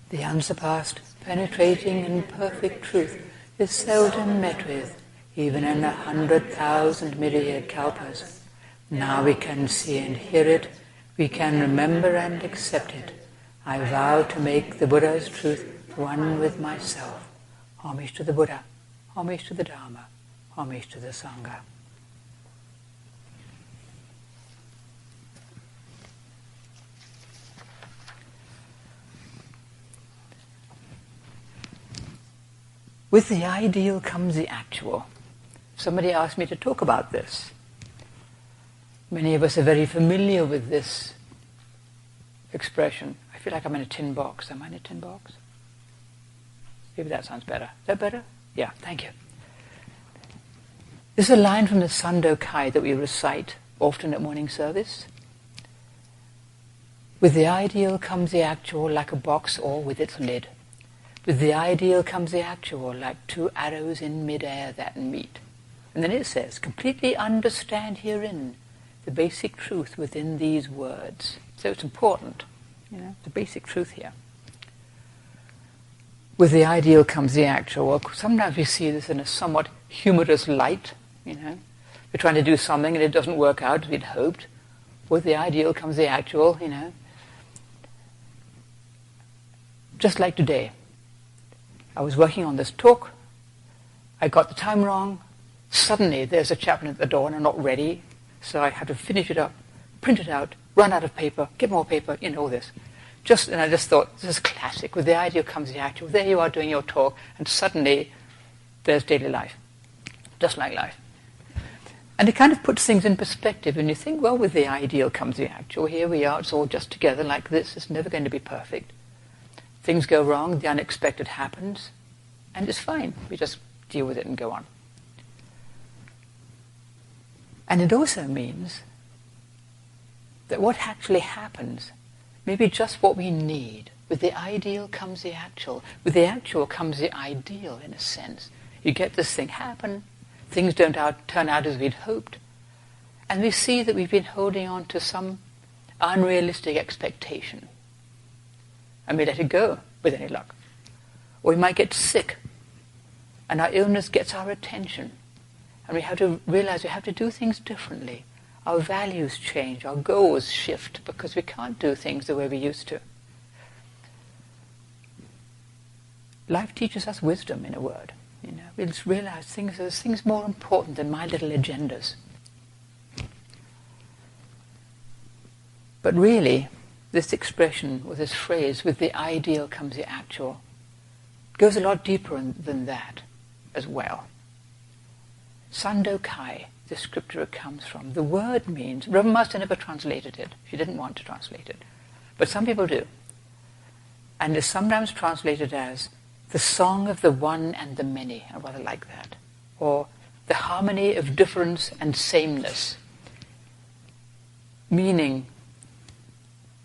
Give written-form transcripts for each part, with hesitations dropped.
The unsurpassed, penetrating and perfect truth is seldom met with, even in 100,000 myriad kalpas. Now we can see and hear it, we can remember and accept it. I vow to make the Buddha's truth one with myself. Homage to the Buddha, homage to the Dharma, homage to the Sangha. With the ideal comes the actual. Somebody asked me to talk about this. Many of us are very familiar with this expression. I feel like I'm in a tin box. Am I in a tin box? Maybe that sounds better. Is that better? Yeah, thank you. This is a line from the Sandokai that we recite often at morning service. With the ideal comes the actual like a box or with its lid. With the ideal comes the actual like two arrows in mid-air that meet. And then it says, completely understand herein the basic truth within these words. So it's important, the basic truth here. With the ideal comes the actual. Well, sometimes we see this in a somewhat humorous light, We're trying to do something and it doesn't work out as we'd hoped. With the ideal comes the actual, Just like today. I was working on this talk. I got the time wrong. Suddenly there's a chaplain at the door and I'm not ready. So I had to finish it up, print it out, run out of paper, get more paper, all this. And I just thought, this is classic. With the ideal comes the actual. There you are doing your talk, and suddenly there's daily life, just like life. And it kind of puts things in perspective, and you think, well, with the ideal comes the actual. Here we are, it's all just together like this. It's never going to be perfect. Things go wrong, the unexpected happens, and it's fine. We just deal with it and go on. And it also means that what actually happens may be just what we need. With the ideal comes the actual. With the actual comes the ideal, in a sense. You get this thing happen, things don't turn out as we'd hoped, and we see that we've been holding on to some unrealistic expectation. And we let it go with any luck. Or we might get sick, and our illness gets our attention. And we have to realize we have to do things differently. Our values change, our goals shift, because we can't do things the way we used to. Life teaches us wisdom, in a word. We just realize there's things more important than my little agendas. But really, this expression, or this phrase, with the ideal comes the actual, goes a lot deeper than that as well. Sandokai, the scripture it comes from. The word means, Reverend Master never translated it. She didn't want to translate it. But some people do. And is sometimes translated as the song of the one and the many. I rather like that. Or the harmony of difference and sameness. Meaning,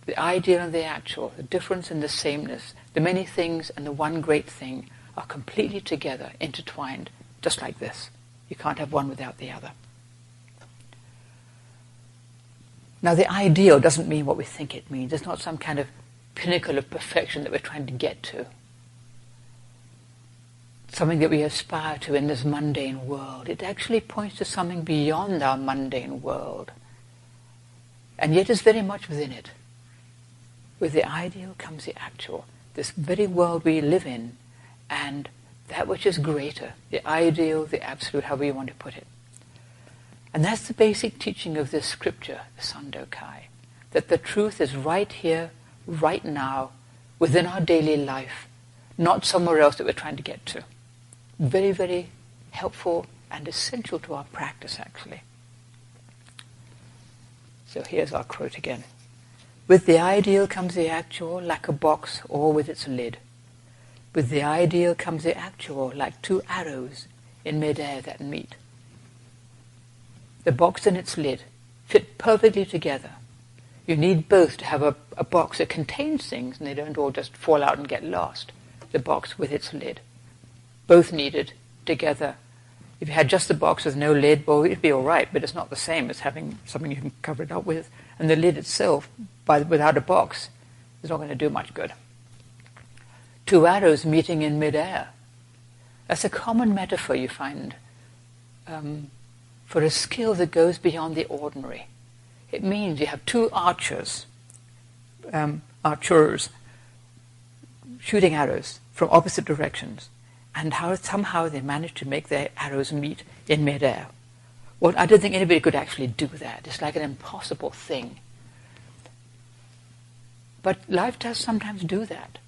the ideal and the actual, the difference and the sameness, the many things and the one great thing are completely together, intertwined, just like this. You can't have one without the other. Now, the ideal doesn't mean what we think it means. It's not some kind of pinnacle of perfection that we're trying to get to. Something that we aspire to in this mundane world. It actually points to something beyond our mundane world. And yet is very much within it. With the ideal comes the actual. This very world we live in, and that which is greater, the ideal, the absolute, however you want to put it. And that's the basic teaching of this scripture, the Sandokai, that the truth is right here, right now, within our daily life, not somewhere else that we're trying to get to. Very, very helpful and essential to our practice, actually. So here's our quote again. With the ideal comes the actual, like a box or with its lid. With the ideal comes the actual, like two arrows in mid-air that meet. The box and its lid fit perfectly together. You need both to have a box that contains things and they don't all just fall out and get lost. The box with its lid. Both needed together. If you had just the box with no lid, well, it'd be all right, but it's not the same as having something you can cover it up with. And the lid itself, without a box, is not going to do much good. two arrows meeting in midair. That's a common metaphor you find for a skill that goes beyond the ordinary. It means you have two archers shooting arrows from opposite directions, and how somehow they manage to make their arrows meet in midair. Well, I don't think anybody could actually do that. It's like an impossible thing. But life does sometimes do that.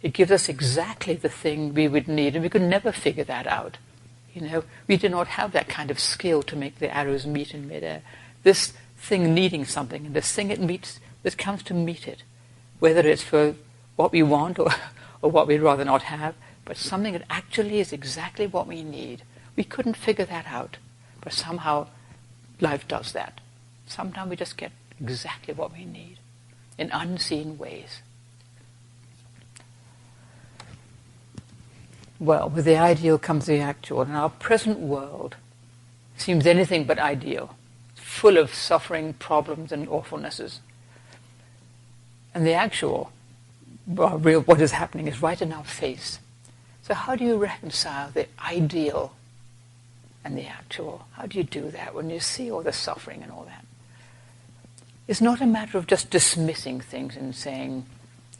It gives us exactly the thing we would need, and we could never figure that out. We do not have that kind of skill to make the arrows meet in midair. This thing needing something, and this thing that comes to meet it, whether it's for what we want or what we'd rather not have, but something that actually is exactly what we need. We couldn't figure that out, but somehow life does that. Sometimes we just get exactly what we need in unseen ways. Well, with the ideal comes the actual, and our present world seems anything but ideal, full of suffering, problems, and awfulnesses. And the actual, real, what is happening is right in our face. So how do you reconcile the ideal and the actual? How do you do that when you see all the suffering and all that? It's not a matter of just dismissing things and saying,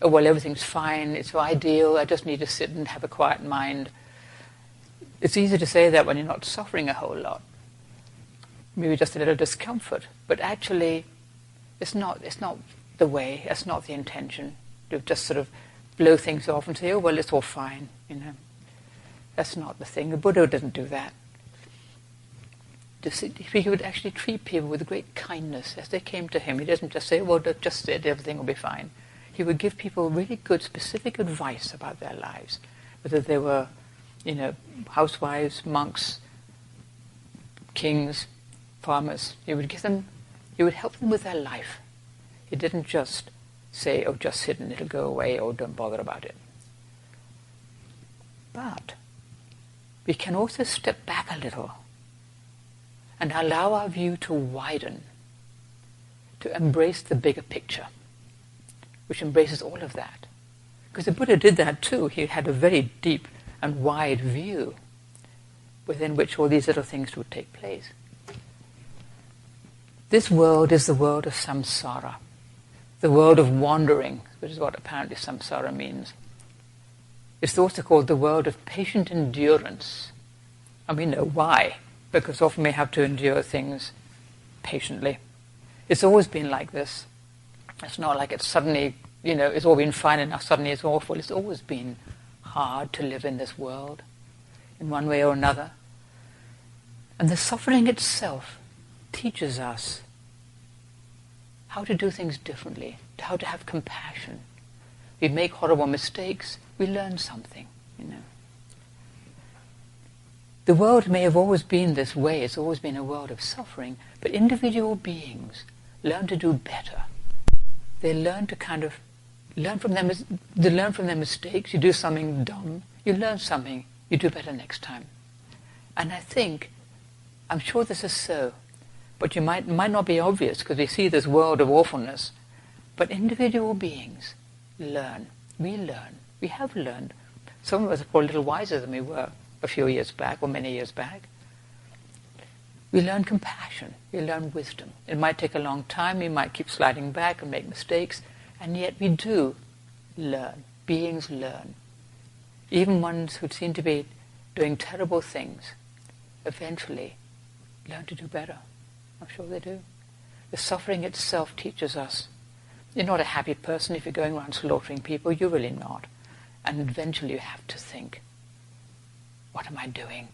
oh, well, everything's fine, it's ideal, I just need to sit and have a quiet mind. It's easy to say that when you're not suffering a whole lot. Maybe just a little discomfort. But actually, it's not the way, that's not the intention. To just sort of blow things off and say, oh, well, it's all fine, That's not the thing. The Buddha doesn't do that. He would actually treat people with great kindness as they came to him. He doesn't just say, well, just sit, everything will be fine. He would give people really good, specific advice about their lives, whether they were, housewives, monks, kings, farmers. He would help them with their life. He didn't just say, oh, just sit and it'll go away, or don't bother about it. But we can also step back a little and allow our view to widen, to embrace the bigger picture, which embraces all of that. Because the Buddha did that too. He had a very deep and wide view within which all these little things would take place. This world is the world of samsara, the world of wandering, which is what apparently samsara means. It's also called the world of patient endurance. And we know why, because often we have to endure things patiently. It's always been like this. It's not like it's suddenly, it's all been fine and now suddenly it's awful. It's always been hard to live in this world in one way or another. And the suffering itself teaches us how to do things differently, how to have compassion. We make horrible mistakes, we learn something, The world may have always been this way, it's always been a world of suffering, but individual beings learn to do better. They learn to learn from their mistakes. You do something dumb, you learn something, you do better next time. And I'm sure this is so, but it might not be obvious because we see this world of awfulness. But individual beings learn. We learn. We have learned. Some of us are probably a little wiser than we were a few years back or many years back. We learn compassion. We learn wisdom. It might take a long time. We might keep sliding back and make mistakes. And yet we do learn. Beings learn. Even ones who seem to be doing terrible things eventually learn to do better. I'm sure they do. The suffering itself teaches us. You're not a happy person if you're going around slaughtering people. You're really not. And eventually you have to think, what am I doing?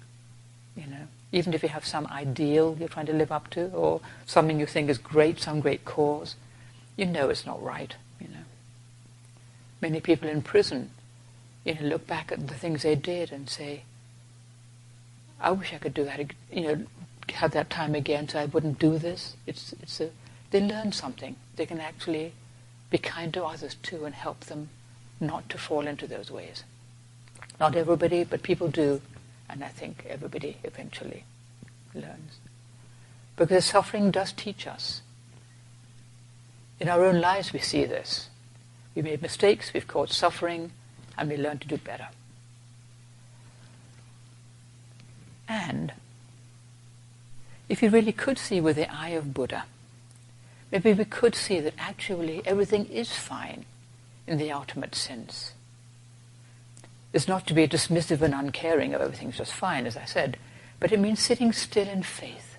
Even if you have some ideal you're trying to live up to, or something you think is great, some great cause, it's not right. Many people in prison, look back at the things they did and say, I wish I could do that, have that time again so I wouldn't do this. They learn something. They can actually be kind to others too and help them not to fall into those ways. Not everybody, but people do, and I think everybody eventually learns. Because suffering does teach us. In our own lives we see this. We made mistakes, we've caused suffering, and we learn to do better. And if you really could see with the eye of Buddha, maybe we could see that actually everything is fine in the ultimate sense. It's not to be dismissive and uncaring of everything's just fine, as I said, but it means sitting still in faith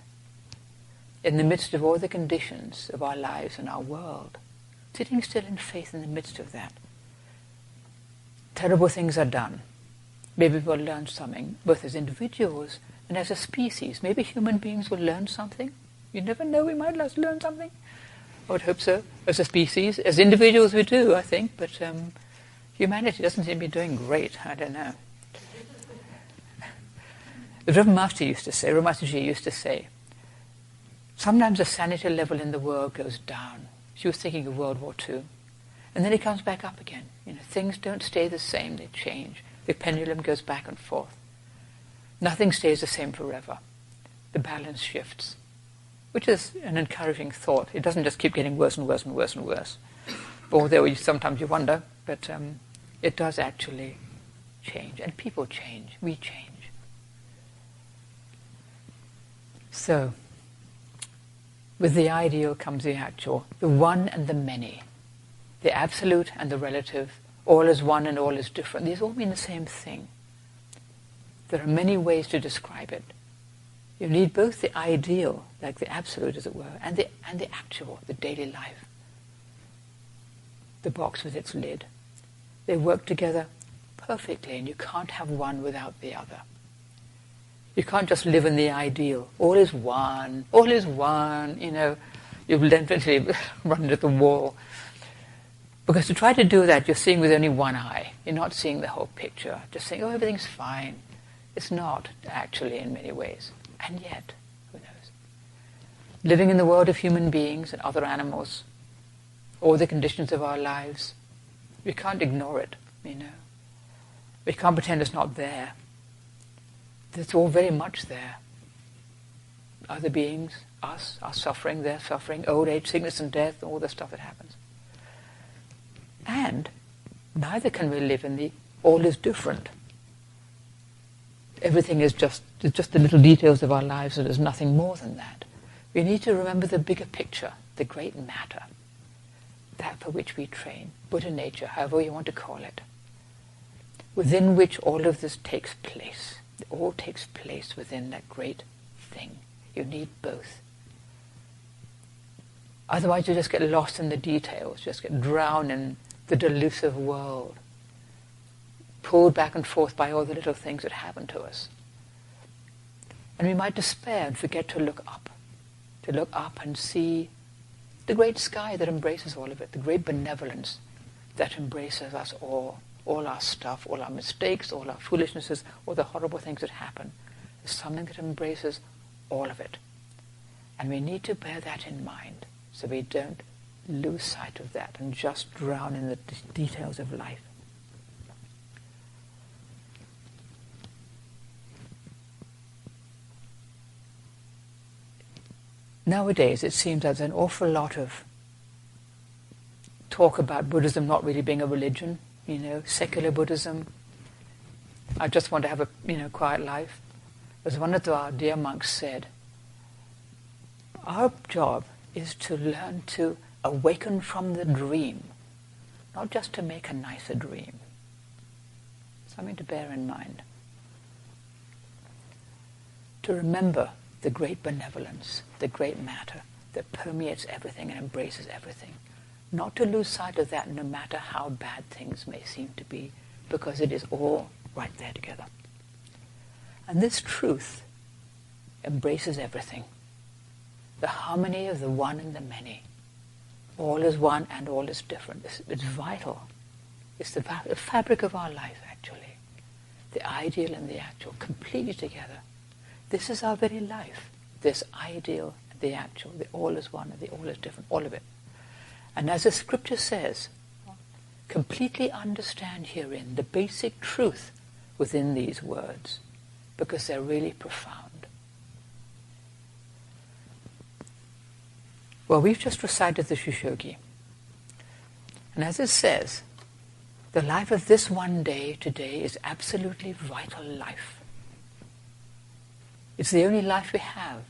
in the midst of all the conditions of our lives and our world. Sitting still in faith in the midst of that. Terrible things are done. Maybe we'll learn something, both as individuals and as a species. Maybe human beings will learn something. You never know, we might learn something. I would hope so, as a species. As individuals we do, I think, but humanity doesn't seem to be doing great. I don't know. The Reverend Master used to say, Ramataji used to say, sometimes the sanity level in the world goes down. She was thinking of World War II. And then it comes back up again. Things don't stay the same, they change. The pendulum goes back and forth. Nothing stays the same forever. The balance shifts, which is an encouraging thought. It doesn't just keep getting worse and worse and worse and worse. Although sometimes you wonder, but it does actually change. And people change, we change. So, with the ideal comes the actual, the one and the many, the absolute and the relative, all is one and all is different. These all mean the same thing. There are many ways to describe it. You need both the ideal, like the absolute as it were, and the actual, the daily life. The box with its lid. They work together perfectly, and you can't have one without the other. You can't just live in the ideal. All is one, you'll eventually run into the wall. Because to try to do that, you're seeing with only one eye. You're not seeing the whole picture. Just saying, oh, everything's fine. It's not, actually, in many ways. And yet, who knows? Living in the world of human beings and other animals, all the conditions of our lives, we can't ignore it, We can't pretend it's not there. It's all very much there. Other beings, us, our suffering, their suffering, old age, sickness and death, all the stuff that happens. And neither can we live in the all is different. Everything is just the little details of our lives, and there's nothing more than that. We need to remember the bigger picture, the great matter, that for which we train, Buddha nature, however you want to call it, within which all of this takes place. It all takes place within that great thing. You need both. Otherwise you just get lost in the details, just get drowned in the delusive world, pulled back and forth by all the little things that happen to us. And we might despair and forget to look up and see the great sky that embraces all of it, the great benevolence that embraces us all our stuff, all our mistakes, all our foolishnesses, all the horrible things that happen. There's something that embraces all of it. And we need to bear that in mind so we don't lose sight of that and just drown in the details of life. Nowadays it seems there's an awful lot of talk about Buddhism not really being a religion, secular Buddhism. I just want to have a quiet life. As one of our dear monks said, our job is to learn to awaken from the dream, not just to make a nicer dream. Something to bear in mind. To remember the great benevolence, the great matter that permeates everything and embraces everything. Not to lose sight of that no matter how bad things may seem to be, because it is all right there together. And this truth embraces everything. The harmony of the one and the many. All is one and all is different. It's vital. It's the fabric of our life, actually. The ideal and the actual, completely together. This is our very life. This ideal and the actual, the all is one and the all is different, all of it. And as the scripture says, completely understand herein the basic truth within these words, because they're really profound. Well, we've just recited the Shushogi. And as it says, The life of this one day today is absolutely vital life. It's the only life we have,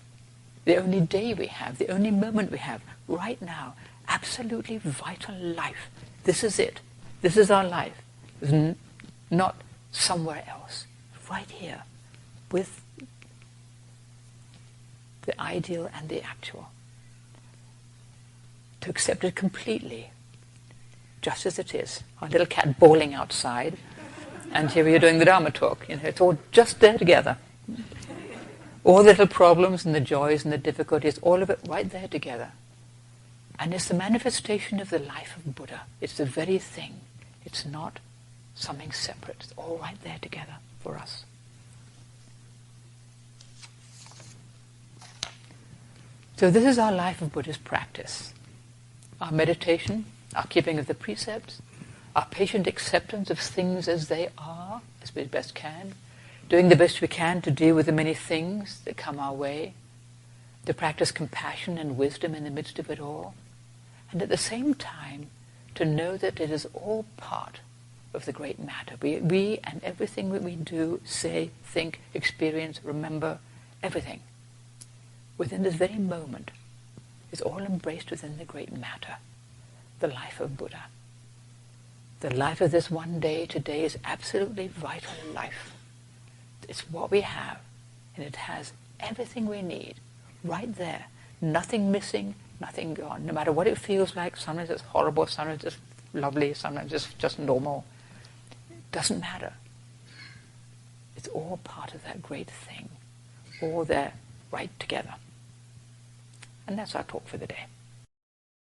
the only day we have, the only moment we have, right now. Absolutely vital life. This is it. This is our life. It's not somewhere else. Right here, with the ideal and the actual. To accept it completely, just as it is. Our little cat bawling outside, and here we are doing the Dharma talk. It's all just there together. All the little problems and the joys and the difficulties, all of it right there together. And it's the manifestation of the life of Buddha. It's the very thing. It's not something separate. It's all right there together for us. So this is our life of Buddhist practice. Our meditation, our keeping of the precepts, our patient acceptance of things as they are, as we best can, doing the best we can to deal with the many things that come our way, to practice compassion and wisdom in the midst of it all, and at the same time to know that it is all part of the great matter. We and everything that we do, say, think, experience, remember, everything, within this very moment, is all embraced within the great matter, the life of Buddha. The life of this one day today is absolutely vital life. It's what we have, and it has everything we need right there. Nothing missing, nothing gone. No matter what it feels like, sometimes it's horrible, sometimes it's lovely, sometimes it's just normal. It doesn't matter. It's all part of that great thing, all there right together. And that's our talk for the day.